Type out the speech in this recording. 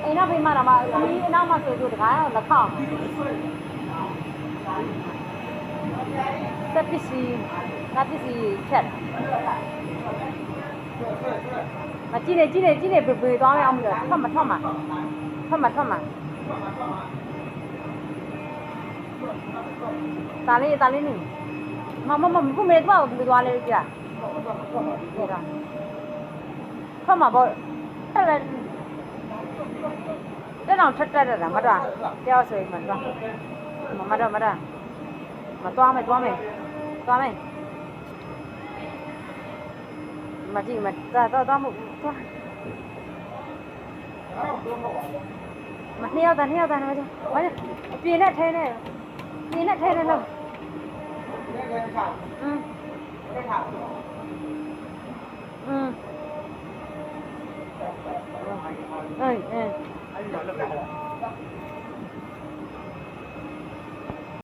အိမ်နောက်ဖေးမှတော့မှအမီးအနောက်မှဆိုတကားလက်ခေါက်တက်ပစ္စည်းဖြတ်မကြည့်နေဘေသွားရအောင်မလို့ထွက်မှာတာလေးနေမခုမေတော့ဘယ်သွားလဲကြာထွက်မှာပေါ့တက်လည်းတက်တော့ထက်တက်တာမတော်ကြောက်ဆိုရင်မတော်မသွားမယ်မကြည့်မသွားမှုသွားမနှစ်ယောက်တန်းတော့ဘာလဲပြင်းနဲ့ထဲလို့အေး